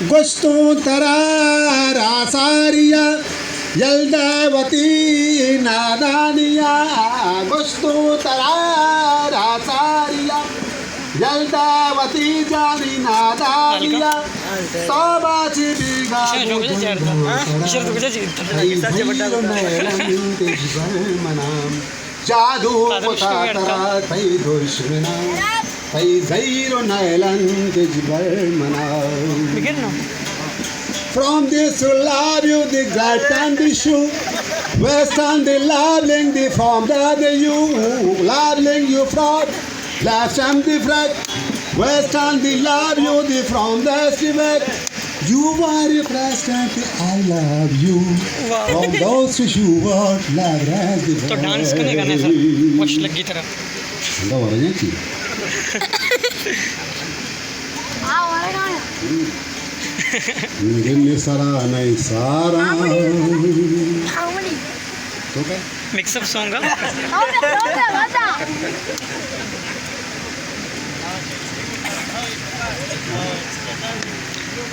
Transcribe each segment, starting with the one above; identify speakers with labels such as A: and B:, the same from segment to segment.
A: Gostun tarara saria Yaldavati nadaniya Gostun tarara saria Yaldavati jani nadaniya Sabachi biga Jadu potara tai dushmana tai zairo nailan tejbar mana. From this to love you, the gut and the shoe. West and the labeling, the form that the you. Labeling you fraud, left and the fret. West and the love you, the from the civet. You are a president, I love you.
B: Wow.
A: From those who want love has the
B: तो dance करने का ना sir watch लगी तरह
A: अंदा वाला नहीं थी
C: हाँ वाला गाना
A: दिन सारा नहीं सारा
C: हार्मोनी
A: तो क्या
B: मिक्सअप सॉन्ग
C: बता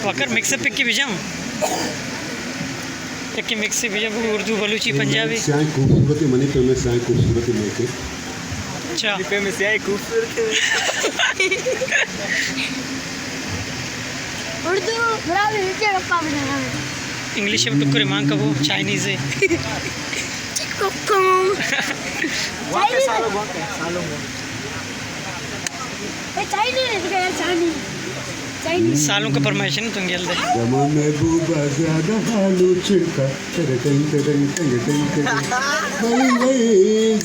B: वकर मिक्सअप की बिजम एक की मिक्स बिजम उर्दू बलूची पंजाबी
A: सियाई खूबसूरती मनी पे में सियाई खूबसूरती लेके
B: अच्छा
D: पे में से आई खूबसूरत
C: उर्दू बड़ा भी नीचे रखा बना
B: इंग्लिश में टुकरे मांग का वो चाइनीज है
C: चिकुकुम चाइनीज है चाइनीज
B: सालों का परमिशन तुम गेल दे
A: जमा महबूबा ज़्यादा हालू छिड़का तेरे टंग टंग टंग टंग वही वही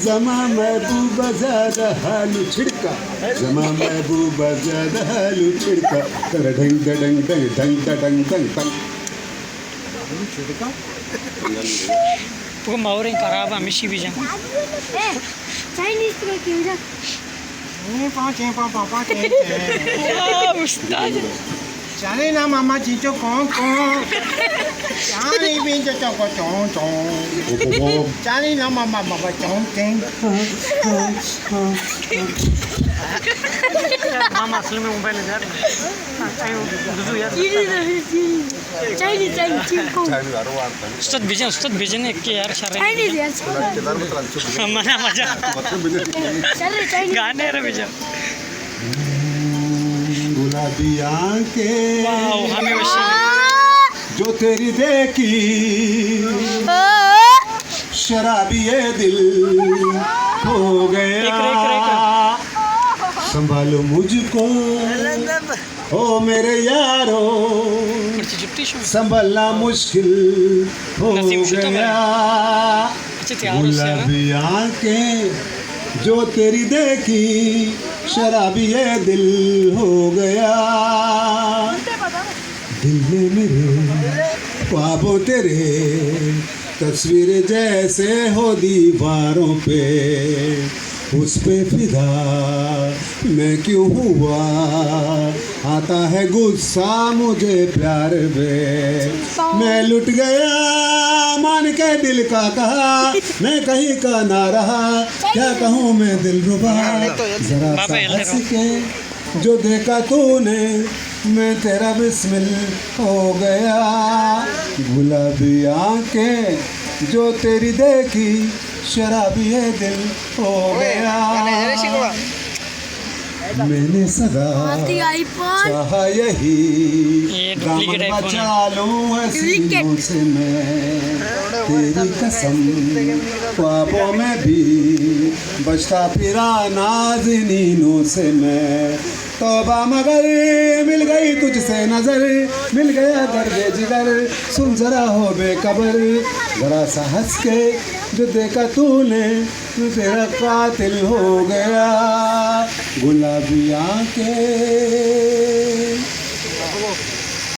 A: जमा महबूबा ज़्यादा हालू छिड़का जमा महबूबा ज़्यादा हालू छिड़का तेरे टंग टंग टंग टंग टंग टंग टंग
B: वो मावरे खराब हमेशा भी जा
C: चाइनीज में क्यों जा
B: वाह उस्ताद
D: जाने ना मामा चीचो कौन कौन जाने भी चचो को चों चों जाने ना मामा बाबा चों चें
B: मामा असल में मोबाइल ले जा रहे हैं यार
C: चाइनीज चिकुकुम
B: उस्ताद बिजन एक के यार शर्रे
C: चाइनीज यार
B: मना मजा
C: चल चाइनीज
B: गाने रे बिजन
A: गुलाबी आंखें
B: वाह हमें वैसे
A: जो तेरी देखी शराबी ये दिल हो गया संभालो मुझको ओ मेरे यारो संभलना मुश्किल हो गया गुलाबी आंखें जो तेरी देखी शराबी ये दिल हो गया दिल में मेरे ख्वाबों तेरे तस्वीर जैसे हो दीवारों पे उस पे फिदा मैं क्यों हुआ आता है गुस्सा मुझे प्यार में मैं लुट गया मान के दिल का कहा मैं कहीं का ना रहा क्या कहूँ मैं दिलरुबा जरा सा हंस के जो देखा तूने मैं तेरा बिस्मिल हो गया गुलाबी आंखें जो तेरी देखी शराबी है दिल हो गया मैंने सदा चाहा यही दामन बचा लूं हसीनों से मैं तेरी कसम ख्वाबों में भी बचता फिरा नाज़नीनों से मैं तौबा मगर मिल गई तुझसे नजर मिल गया दर्द जिगर सुन जरा हो बेखबर जरा सा हंस के जो देखा तूने तेरा कातिल हो गया गुलाबी आंखें